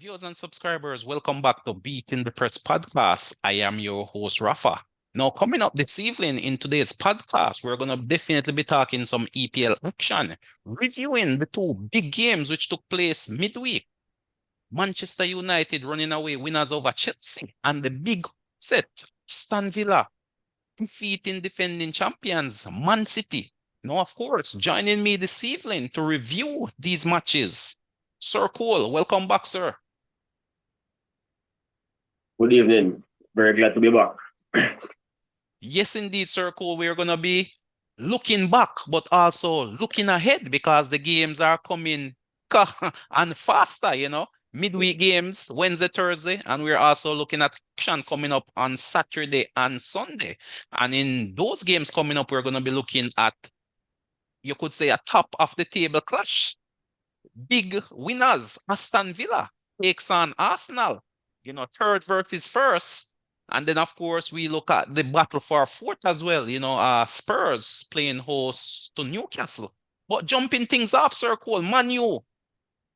Viewers and subscribers, welcome back to Beating the Press podcast. I am your host, Rafa. Now, coming up this evening in today's podcast, we're going to definitely be talking some EPL action, reviewing the two big games which took place midweek. Manchester United running away winners over Chelsea, and the big set, Aston Villa defeating defending champions, Man City. Now, of course, joining me this evening to review these matches, Sir Cole. Welcome back, sir. Good evening. Very glad to be back. Yes, indeed, Sir Cole. We're going to be looking back, but also looking ahead because the games are coming and faster. Midweek games, Wednesday, Thursday, and we're also looking at action coming up on Saturday and Sunday. And in those games coming up, we're going to be looking at, you could say, a top of the table clash. Big winners, Aston Villa takes on Arsenal, third versus first. And then, of course, we look at the battle for fourth as well. Spurs playing host to Newcastle. But jumping things off, Sir Cole, Man U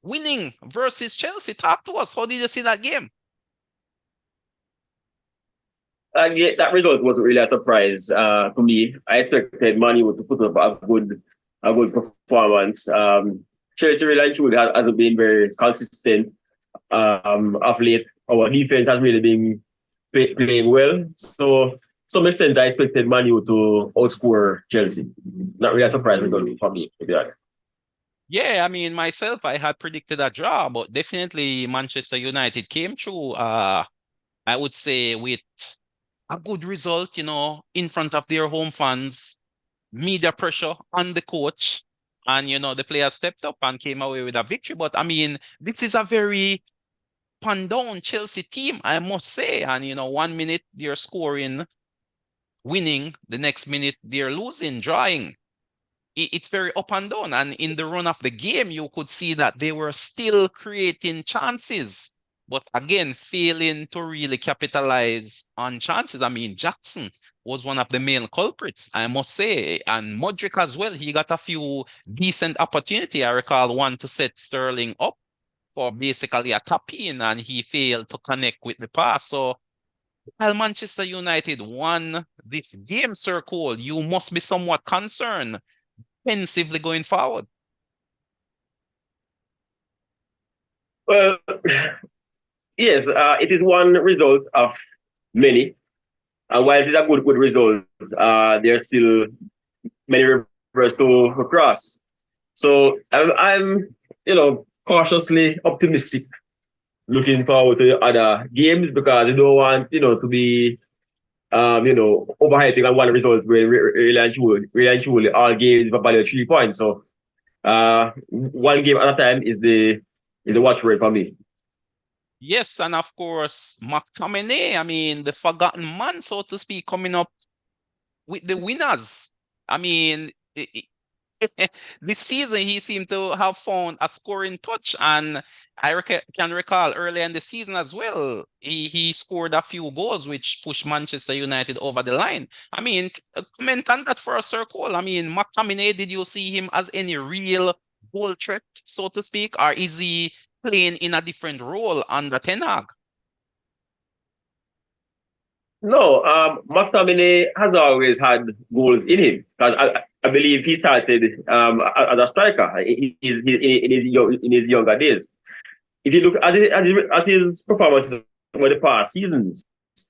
winning versus Chelsea. Talk to us. How did you see that game? That result wasn't really a surprise to me. I expected Man U to put up a good performance. Chelsea really and truly hasn't been very consistent of late. Our defense has really been playing well. So, to some extent, I expected Man U to outscore Chelsea. Not really a surprise result for me, to be honest. Yeah, I mean, myself, I had predicted a draw, but definitely Manchester United came through, I would say, with a good result, in front of their home fans, media pressure on the coach, and, the players stepped up and came away with a victory. But, I mean, this is a very pan-down Chelsea team, I must say. And, 1 minute they're scoring, winning, the next minute they're losing, drawing. It's very up and down. And in the run of the game, you could see that they were still creating chances, but again, failing to really capitalize on chances. I mean, Jackson was one of the main culprits, I must say. And Modric as well. He got a few decent opportunity. I recall one to set Sterling up for basically a tap in, and he failed to connect with the pass. So while Manchester United won this game, Sir Cole, you must be somewhat concerned offensively going forward. Well, yes, it is one result of many. And while it is a good result, there are still many rivers to cross. So I'm cautiously optimistic, looking forward to the other games because I don't want, to be, overhyping on one result where really and truly all games value 3 points. So, one game at a time is the watchword for me. Yes, and of course, McTominay, I mean, the forgotten man, so to speak, coming up with the winners. I mean, this season he seemed to have found a scoring touch, and can recall earlier in the season as well, he scored a few goals which pushed Manchester United over the line. I mean, comment on that for a circle. I mean, McTominay, did you see him as any real goal threat, so to speak, or is he playing in a different role under Ten Hag? No, McTominay has always had goals in him. 'Cause I believe he started as a striker in his younger days. If you look at his performances over the past seasons,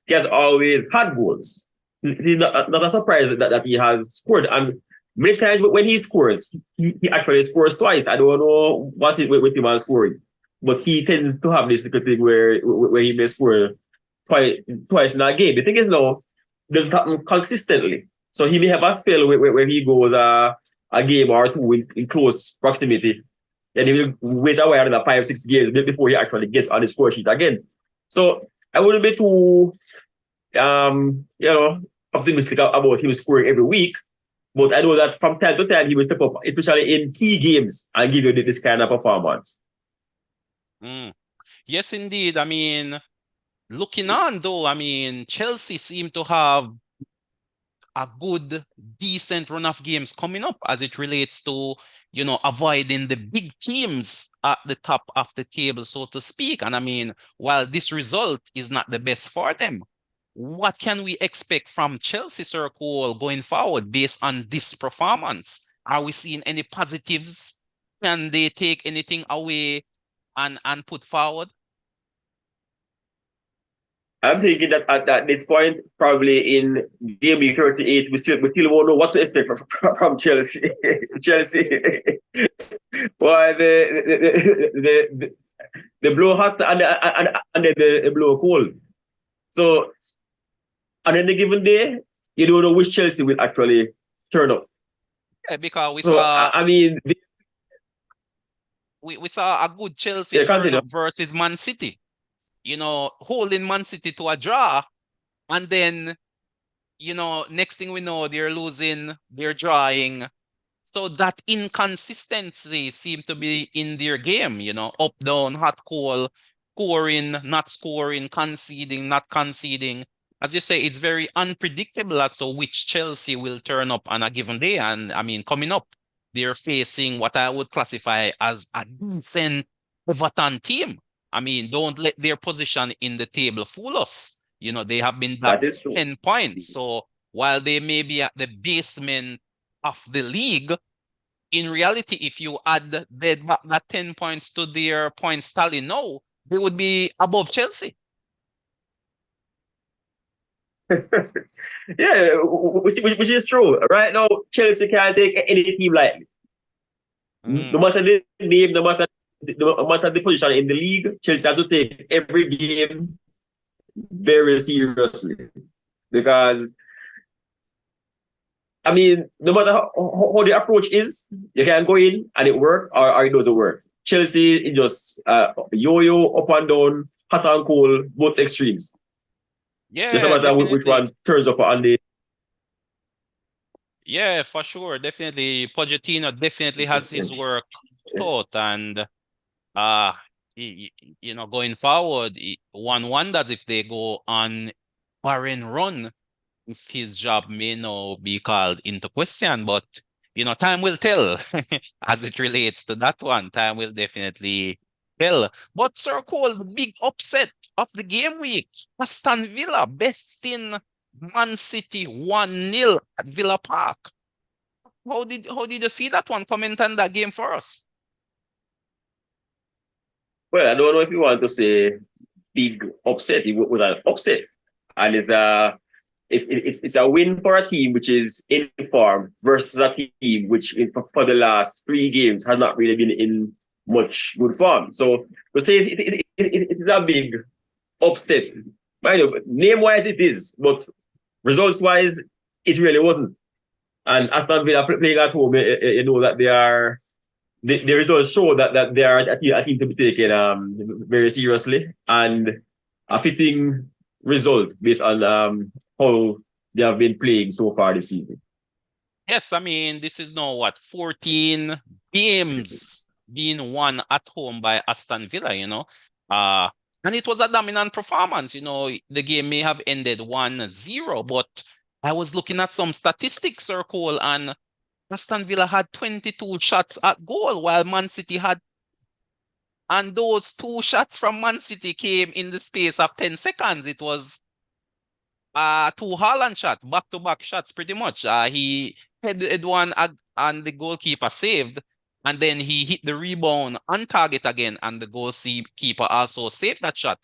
he has always had goals. It's not a surprise that he has scored. And many times when he scores, he actually scores twice. I don't know what it with him on scoring, but he tends to have this little thing where he may score twice twice in a game. The thing is now, it doesn't happen consistently. So he may have a spell where he goes a game or two in close proximity. Then he will wait a while another 5, 6 games before he actually gets on the score sheet again. So I wouldn't be too optimistic about him scoring every week. But I know that from time to time he will step up, especially in key games, and give you this kind of performance. Mm. Yes, indeed. I mean, looking on though, I mean, Chelsea seem to have a good, decent run of games coming up as it relates to, avoiding the big teams at the top of the table, so to speak. And I mean, while this result is not the best for them, what can we expect from Chelsea, Sir Cole, going forward based on this performance? Are we seeing any positives? Can they take anything away and put forward? I'm thinking that at this point, probably in game week 38, we still won't know what to expect from Chelsea. Chelsea. Why the blow hot and then the blow cold. So on any given day, you don't know which Chelsea will actually turn up. Yeah, because we So saw I mean, we saw a good Chelsea yeah, turn continue. up versus Man City. Holding Man City to a draw, and then next thing we know, they're losing, they're drawing. So that inconsistency seemed to be in their game, up, down, hot, cold, scoring, not scoring, conceding, not conceding. As you say, it's very unpredictable as to which Chelsea will turn up on a given day. And I mean, coming up, they're facing what I would classify as a decent Everton team. I mean, don't let their position in the table fool us. They have been back That is true. 10 points. So while they may be at the basement of the league, in reality, if you add that 10 points to their points tally now, they would be above Chelsea. Yeah, which is true. Right now, Chelsea can't take any team lightly. No matter the name, no matter the position in the league, Chelsea has to take every game very seriously. Because I mean, no matter how the approach is, you can go in and it works or it doesn't work. Chelsea is just yo-yo, up and down, hot and cold, both extremes. Just no Yeah, matter which definitely. one turns up on the. Yeah, for sure. Definitely. Pochettino definitely has his work taught. And uh going forward, one wonders if they go on foreign run, if his job may now be called into question, but time will tell as it relates to that one. Time will definitely tell. But Sir Cole, the big upset of the game week, Aston Villa besting Man City 1-0 at Villa Park. How did you see that one? Comment on that game for us. Well, I don't know if you want to say big upset. It was an upset, and it's a win for a team which is in form versus a team which for the last 3 games has not really been in much good form. So we say it is a big upset. Name wise it is, but results wise it really wasn't. And Aston Villa playing at home, you know that the results show that they are a team to be taken very seriously, and a fitting result based on how they have been playing so far this season. Yes, I mean, this is now what, 14 games being won at home by Aston Villa. Uh, and it was a dominant performance. The game may have ended 1-0, but I was looking at some statistics, Circle, and Aston Villa had 22 shots at goal, while Man City had, and those 2 shots from Man City came in the space of 10 seconds. It was 2 Haaland shots, back-to-back shots, pretty much. He headed one and the goalkeeper saved, and then he hit the rebound on target again, and the goalkeeper also saved that shot.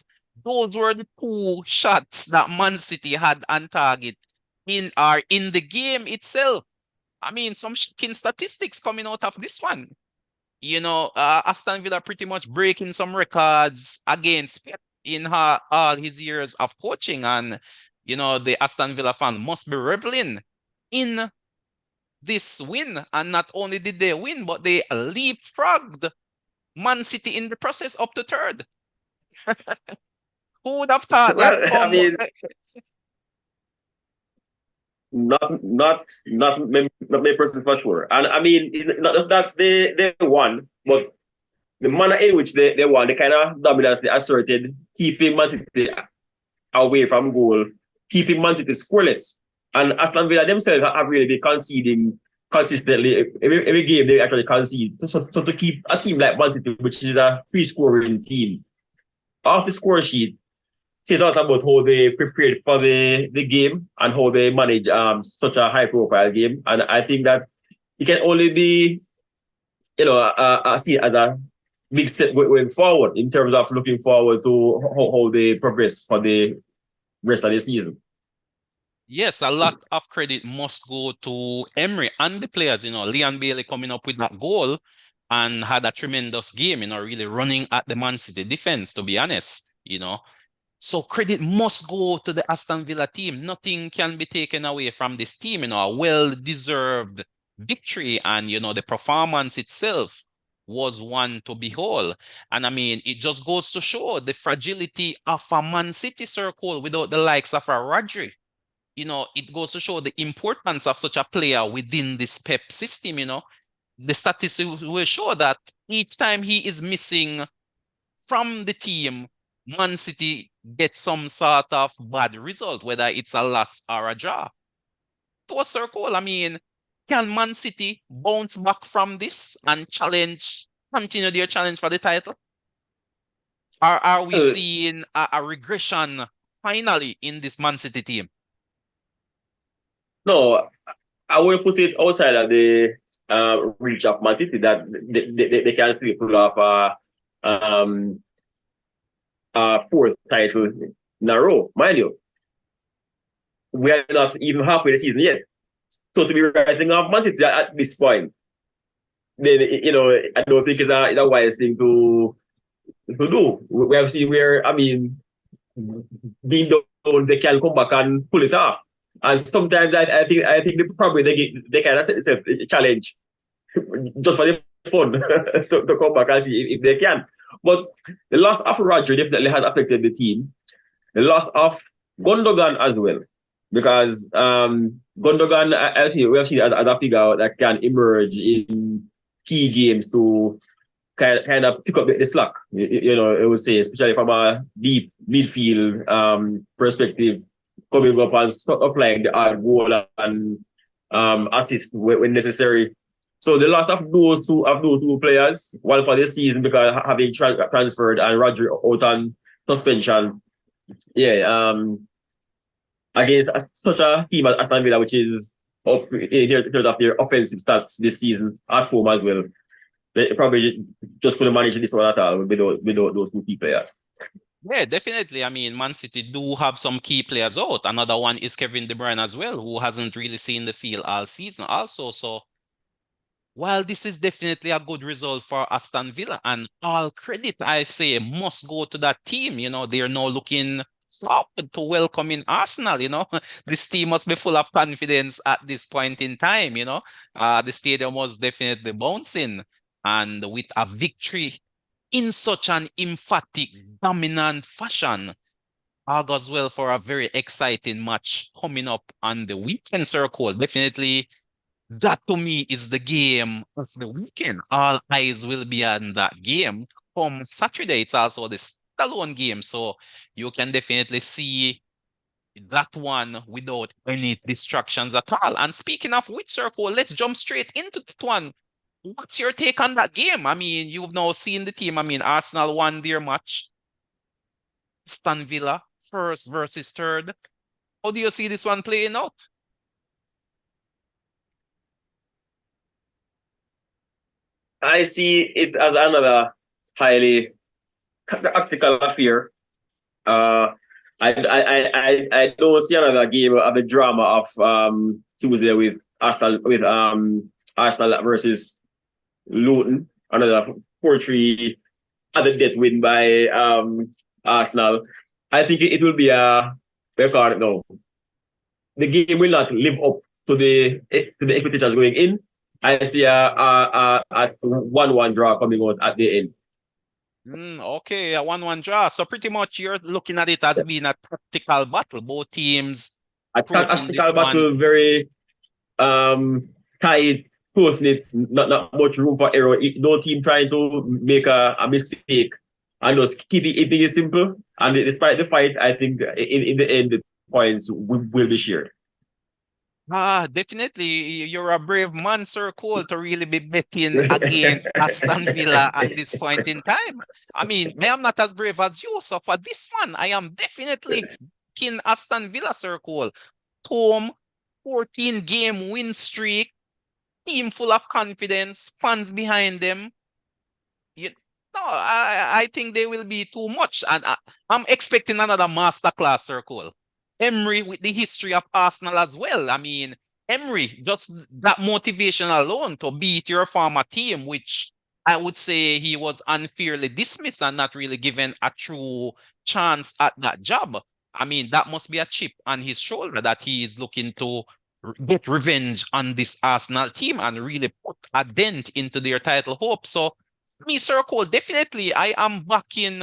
Those were the 2 shots that Man City had on target in the game itself. I mean, some shocking statistics coming out of this one. Aston Villa pretty much breaking some records against Pep in all his years of coaching, and the Aston Villa fan must be reveling in this win. And not only did they win, but they leapfrogged Man City in the process up to third. Who would have thought that Well, I come? mean, not many persons for sure. And I mean, it's not just that they won, but the manner in which they won, the kind of dominance they asserted, keeping Man City away from goal, keeping Man City scoreless. And Aston Villa themselves have really been conceding consistently. Every game they actually concede. So to keep a team like Man City, which is a free scoring team, off the score sheet, says a lot about how they prepared for the game and how they manage such a high profile game. And I think that it can only be, see it as a big step going forward in terms of looking forward to how they progress for the rest of the season. Yes, a lot of credit must go to Emery and the players. Leon Bailey coming up with that goal and had a tremendous game, really running at the Man City defense, to be honest. So credit must go to the Aston Villa team. Nothing can be taken away from this team, a well-deserved victory. And, the performance itself was one to behold. And I mean, it just goes to show the fragility of a Man City circle without the likes of a Rodri. It goes to show the importance of such a player within this Pep system. The statistics will show that each time he is missing from the team, Man City gets some sort of bad result, whether it's a loss or a draw. To a circle, I mean, can Man City bounce back from this and continue their challenge for the title? Or are we Well, seeing a regression finally in this Man City team? no, I will put it outside of the reach of Man City that they can still pull off a fourth title in a row. Mind you, we are not even halfway the season yet. So to be writing off Man City at this point, then I don't think it's a wise thing to do. We have seen where, I mean, being down, they can come back and pull it off. And sometimes I think probably they can set itself a challenge just for the fun to come back and see if they can. But the loss of Roger definitely has affected the team. The loss of Gundogan as well, because Gundogan, I think we have seen as a figure that can emerge in key games to kind of pick up the slack. I would say, especially from a deep midfield perspective, coming up and applying the hard goal and assist when necessary. So the loss of those two players, one for this season because having transferred and Roger out on suspension, yeah, against such a team as Aston Villa, which is up in terms of their offensive stats this season at home as well. They probably just couldn't manage this one at all without those two key players. Yeah, definitely. I mean, Man City do have some key players out. Another one is Kevin De Bruyne as well, who hasn't really seen the field all season also. So while this is definitely a good result for Aston Villa, and all credit, I say, must go to that team. They're now looking forward to welcoming Arsenal. This team must be full of confidence at this point in time. The stadium was definitely bouncing, and with a victory in such an emphatic, dominant fashion, augurs well for a very exciting match coming up on the weekend circle. Definitely that to me is the game of the weekend. All eyes will be on that game. Come Saturday, it's also the standalone game. So you can definitely see that one without any distractions at all. And speaking of which circle, let's jump straight into that one. What's your take on that game? I mean, you've now seen the team. I mean, Arsenal won their match. Aston Villa, first versus third. How do you see this one playing out? I see it as another highly tactical affair. Uh, I don't see another game of the drama of Tuesday with Arsenal versus Luton, another 4-3 at the death win by Arsenal. I think it will be a record now. The game will not live up to the expectations going in. I see a 1-1 draw coming out at the end. Okay, a 1-1 draw. So pretty much you're looking at it as being a tactical battle. Both teams A approaching this tactical one. battle, very tight, close knit, not much room for error. No team trying to make a mistake and just keep it simple. And despite the fight, I think in the end, the points will be shared. Definitely. You're a brave man, Sir Cole, to really be betting against Aston Villa at this point in time. I mean, I am not as brave as you, so for this one, I am definitely king Aston Villa, Sir Cole. Home, 14 game win streak, team full of confidence, fans behind them. You, no, I think they will be too much. And I'm expecting another masterclass, Circle. Emery with the history of Arsenal as well. I mean, Emery, just that motivation alone to beat your former team, which I would say he was unfairly dismissed and not really given a true chance at that job. I mean, that must be a chip on his shoulder that he is looking to get revenge on this Arsenal team and really put a dent into their title hopes. So me, Circle, definitely I am backing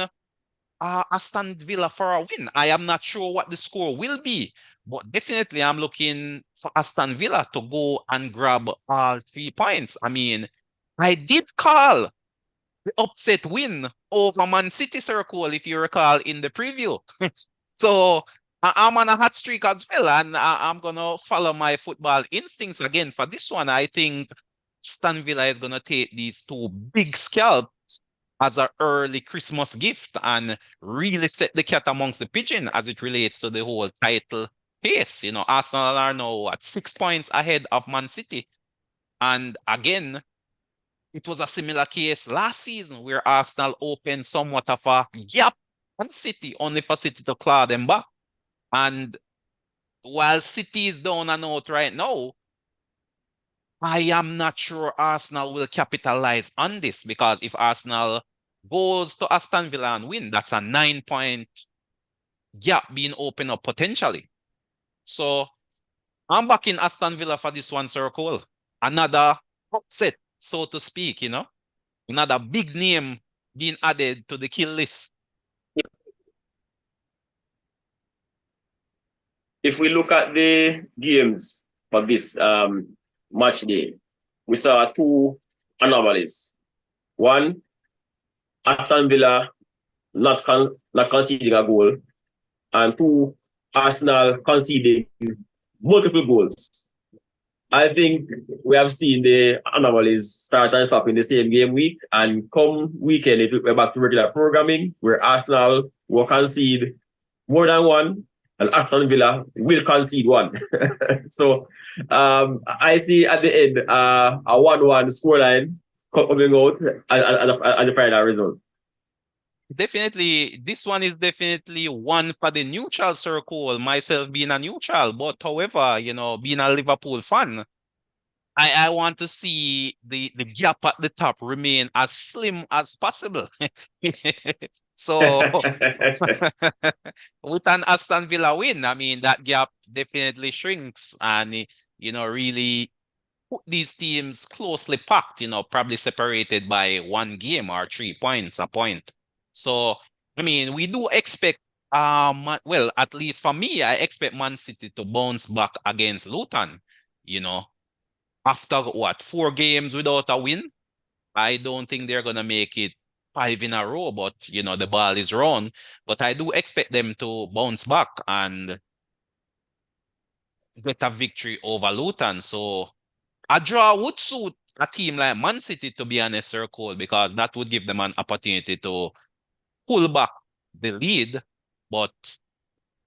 Aston Villa for a win. I am not sure what the score will be, but definitely I'm looking for Aston Villa to go and grab all 3 points. I mean, I did call the upset win over Man City, Circle, if you recall in the preview. So I'm on a hot streak as well, and I'm gonna follow my football instincts again for this one. I think Aston Villa is gonna take these two big scalps as an early Christmas gift and really set the cat amongst the pigeon as it relates to the whole title pace. You know, Arsenal are now at 6 points ahead of Man City. And again, it was a similar case last season where Arsenal opened somewhat of a gap on City, only for City to claw them back. And while City is down and out right now, I am not sure Arsenal will capitalize on this because if Arsenal goes to Aston Villa and win, that's a 9 point gap being opened up potentially. So I'm backing Aston Villa for this one, Circle. Another upset, so to speak, you know, another big name being added to the kill list. If we look at the games for this match day, we saw two anomalies. One, Aston Villa not conceding a goal, and two, Arsenal conceding multiple goals. I think we have seen the anomalies start and stop in the same game week, and come weekend, if we're back to regular programming, where Arsenal will concede more than one, and Aston Villa will concede one. So I see at the end a 1-1 scoreline coming out at the final result. Definitely, this one is definitely one for the neutral circle, myself being a neutral. But however, you know, being a Liverpool fan, I want to see the gap at the top remain as slim as possible. So with an Aston Villa win, I mean that gap definitely shrinks and you know really put these teams closely packed, you know, probably separated by 1 game or 3 points, a point. So I mean we do expect well, at least for me, I expect Man City to bounce back against Luton, you know, after what, 4 games without a win. I don't think they're gonna make it 5 in a row, but you know the ball is wrong. But I do expect them to bounce back and get a victory over Luton. So a draw would suit a team like Man City, to be honest, Circle, because that would give them an opportunity to pull back the lead. But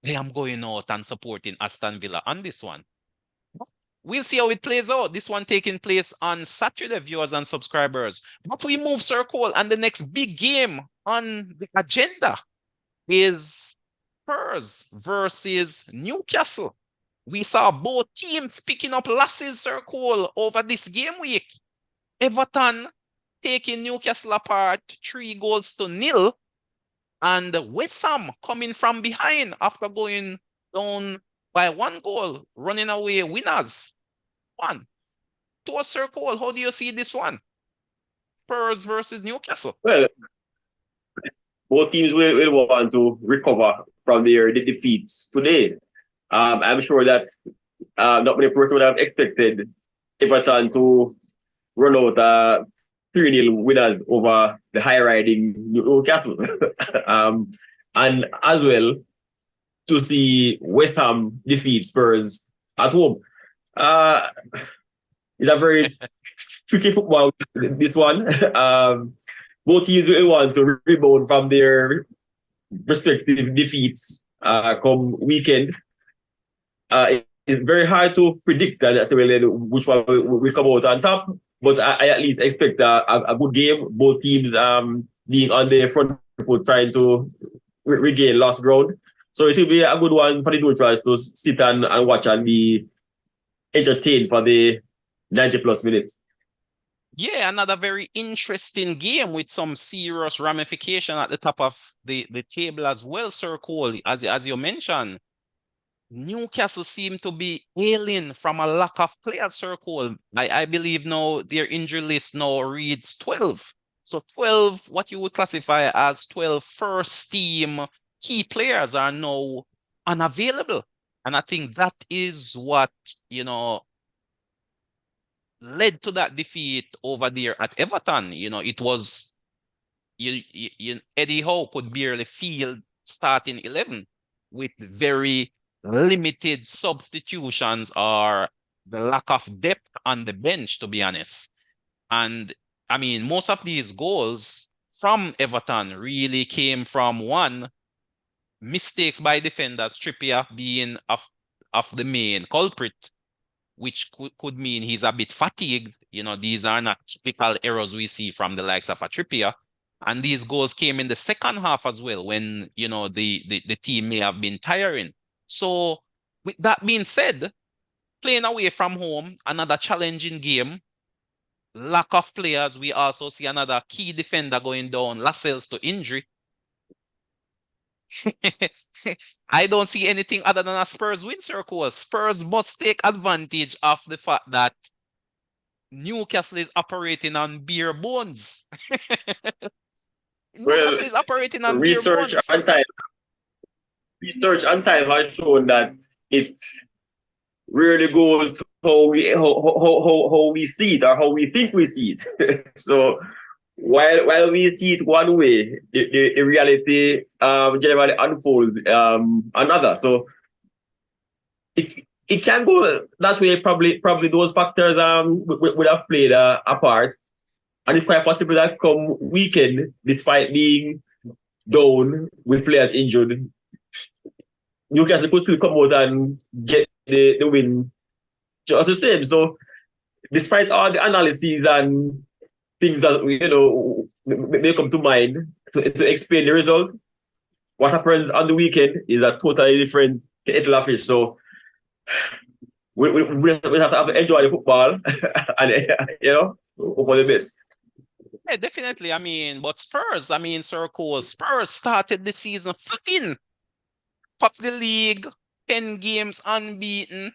I am going out and supporting Aston Villa on this one. We'll see how it plays out. This one taking place on Saturday, viewers and subscribers. But we move, Circle, and the next big game on the agenda is Spurs versus Newcastle. We saw both teams picking up losses, Circle, over this game week. Everton taking Newcastle apart 3 goals to nil, and West Ham coming from behind after going down by 1 goal, running away winners. One to a Circle. How do you see this one? Spurs versus Newcastle. Well, both teams will want to recover from their defeats today. I'm sure that not many people would have expected Everton to run out 3-0 winners over the high riding Newcastle. And as well to see West Ham defeat Spurs at home. Uh, it's a very tricky football, this one. Both teams will want to rebound from their respective defeats come weekend. It's very hard to predict that necessarily which one will come out on top. But I at least expect a good game. Both teams being on the front foot, trying to regain lost ground. So it will be a good one for the neutrals to sit and watch and be entertained for the 90 plus minutes. Yeah, another very interesting game with some serious ramification at the top of the table as well, Sir Cole. As you mentioned, Newcastle seem to be ailing from a lack of players, Sir Cole. I believe now their injury list now reads 12. So 12, what you would classify as 12 first team key players are now unavailable. And I think that is what, led to that defeat over there at Everton. It was Eddie Howe could barely field starting 11 with very limited substitutions or the lack of depth on the bench, to be honest. And I mean, most of these goals from Everton really came from one, mistakes by defenders, Trippier being of the main culprit, which could mean he's a bit fatigued. These are not typical errors we see from the likes of a Trippier. And these goals came in the second half as well, when, the team may have been tiring. So with that being said, playing away from home, another challenging game, lack of players. We also see another key defender going down, Lascelles, to injury. I don't see anything other than a Spurs win, circle. Spurs must take advantage of the fact that Newcastle is operating on bare bones. Well, Newcastle is operating on bare research bones. and time research and time has shown that it really goes to how we see it or how we think we see it. So while we see it one way, the reality generally unfolds another. So it can go that way. Probably those factors would have played a part, and it's quite possible that come weekend, despite being down with players injured, Newcastle could still come out and get the win just the same. So despite all the analyses and things that may come to mind to explain the result, what happens on the weekend is a totally different kettle of fish. So we have to enjoy the football and hope for the best. Yeah, definitely. I mean, but Spurs, Sir Cole, Spurs started the season fucking top the league, 10 games unbeaten.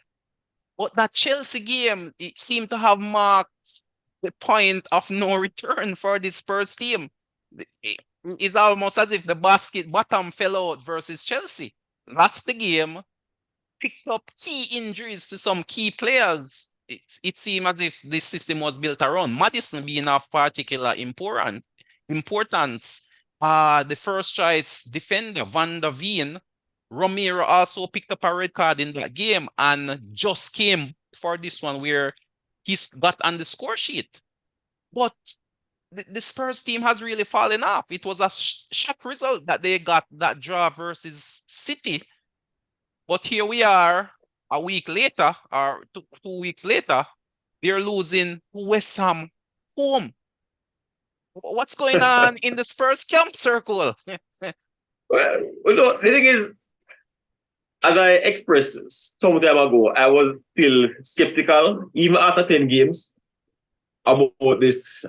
But that Chelsea game, it seemed to have marked the point of no return for the Spurs team. It's almost as if the basket bottom fell out versus Chelsea. Lost the game, picked up key injuries to some key players. It seemed as if this system was built around Madison being of particular importance. The first choice defender, Van der Veen, Romero also picked up a red card in that game and just came for this one where he's got on the score sheet. But the Spurs team has really fallen off. It was a shock result that they got that draw versus City. But here we are a week later, or 2 weeks later, they're losing West Ham home. What's going on in the Spurs camp, circle? Well, the thing is, as I expressed some time ago, I was still skeptical, even after 10 games, about this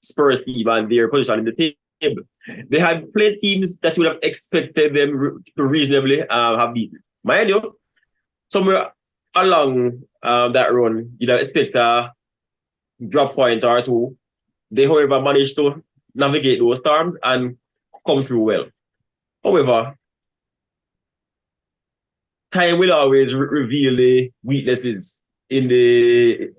Spurs team and their position in the table. They had played teams that would have expected them to reasonably have beaten. Mind you, somewhere along that run, you'd expect a drop point or two. They, however, managed to navigate those storms and come through well. However, time will always reveal the weaknesses in the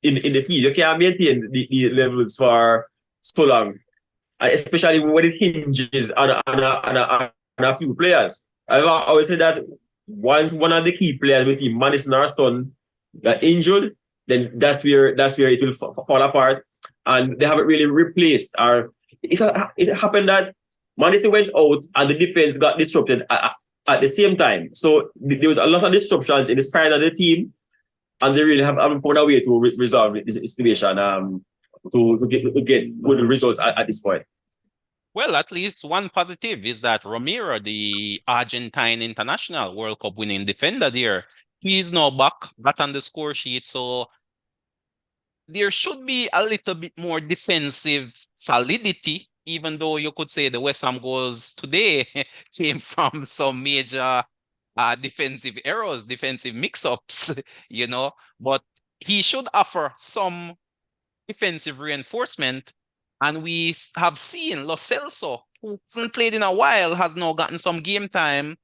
team. You can't maintain the levels for so long, especially when it hinges on a few players. I always say that once one of the key players with him, Madison or Son, got injured, then that's where it will fall apart. And they haven't really replaced or it happened that Madison went out and the defense got disrupted at the same time. So there was a lot of disruption in the spirit of the team, and they really haven't found a way to resolve this situation to get good results at this point. Well, at least one positive is that Romero, the Argentine international World Cup winning defender there, he's now back on the score sheet. So there should be a little bit more defensive solidity, even though you could say the West Ham goals today came from some major defensive errors, defensive mix-ups, you know, but he should offer some defensive reinforcement. And we have seen Lo Celso, who hasn't played in a while, has now gotten some game time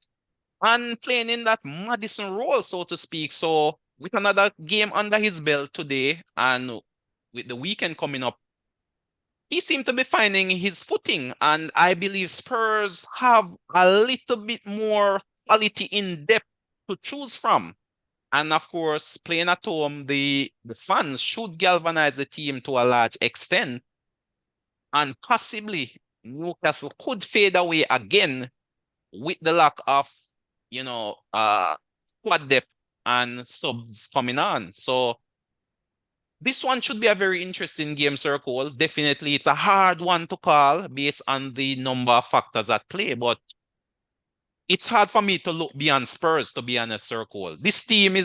and playing in that Madison role, so to speak. So with another game under his belt today and with the weekend coming up, he seemed to be finding his footing. And I believe Spurs have a little bit more quality in depth to choose from. And of course, playing at home, the fans should galvanize the team to a large extent. And possibly Newcastle could fade away again with the lack of, squad depth and subs coming on. So this one should be a very interesting game, Circle. Definitely, it's a hard one to call based on the number of factors at play, but it's hard for me to look beyond Spurs, to be honest, Circle. This team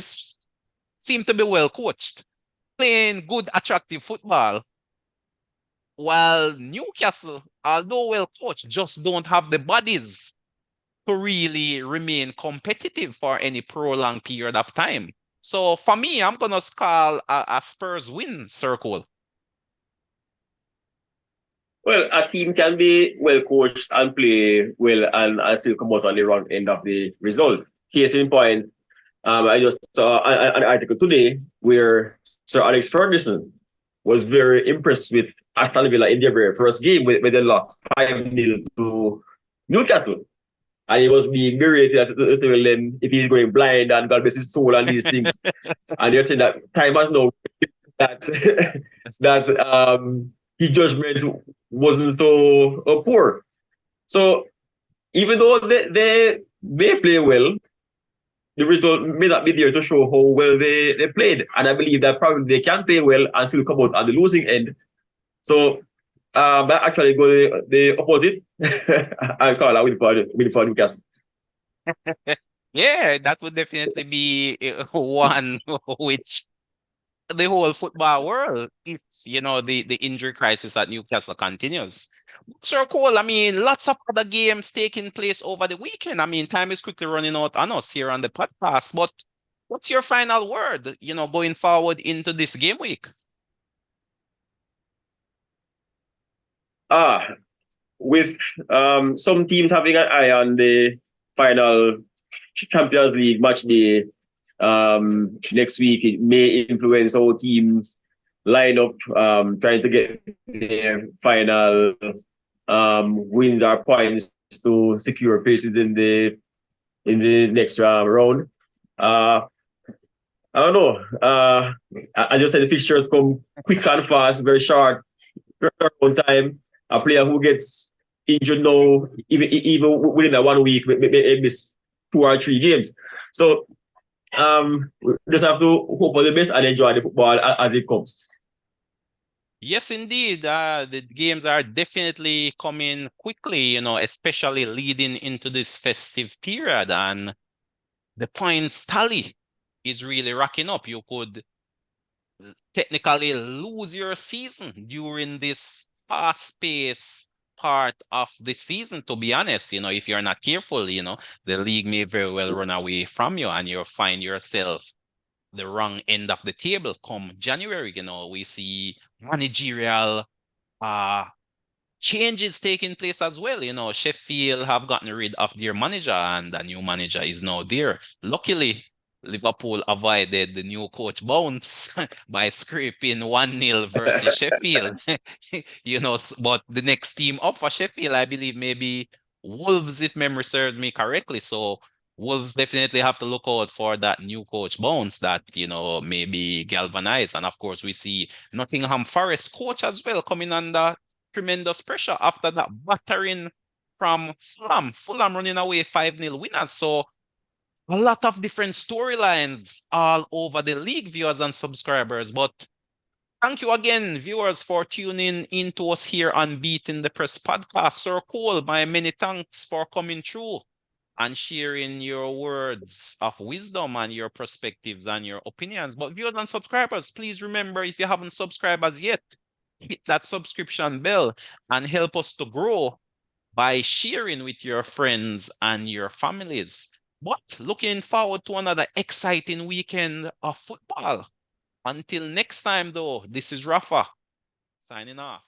seem to be well coached, playing good, attractive football, while Newcastle, although well coached, just don't have the bodies to really remain competitive for any prolonged period of time. So for me, I'm gonna call a Spurs win, Circle. Well, a team can be well coached and play well and still come out on the wrong end of the result. Case in point, I just saw an article today where Sir Alex Ferguson was very impressed with Aston Villa in their very first game where they lost 5-0 to Newcastle. And he was being berated at if he's going blind and God bless his soul and these things. And they're saying that time has now that that his judgment wasn't so poor. So even though they may play well, the result may not be there to show how well they played. And I believe that probably they can play well and still come out on the losing end. So that actually go the opposite. I call it with for Newcastle. Yeah, that would definitely be one which the whole football world, if the injury crisis at Newcastle continues. Sir Cole, I mean, lots of other games taking place over the weekend. I mean, time is quickly running out on us here on the podcast. But what's your final word, going forward into this game week? With some teams having an eye on the final Champions League match day next week, it may influence how teams line up, trying to get their final wins or points to secure places in the next round. I don't know. As you said, the fixtures come quick and fast, very short turnaround time. A player who gets injured now, even within a 1 week, may miss 2 or 3 games. So we just have to hope for the best and enjoy the football as it comes. Yes, indeed. The games are definitely coming quickly, especially leading into this festive period. And the points tally is really racking up. You could technically lose your season during this fast-paced part of the season, to be honest. If you're not careful, the league may very well run away from you and you'll find yourself the wrong end of the table come January. We see managerial changes taking place as well. Sheffield have gotten rid of their manager and the new manager is now there. Luckily, Liverpool avoided the new coach bounce by scraping 1-0 versus Sheffield. But the next team up for Sheffield, I believe maybe Wolves, if memory serves me correctly. So Wolves definitely have to look out for that new coach bounce that, maybe galvanize. And of course, we see Nottingham Forest coach as well coming under tremendous pressure after that battering from Fulham. Fulham running away 5-0 winners. So a lot of different storylines all over the league, viewers and subscribers. But thank you again, viewers, for tuning in to us here on Beating the Press podcast. Sir Cole, my many thanks for coming through and sharing your words of wisdom and your perspectives and your opinions. But viewers and subscribers, please remember, if you haven't subscribed as yet, hit that subscription bell and help us to grow by sharing with your friends and your families. But looking forward to another exciting weekend of football. Until next time, though, this is Rafa signing off.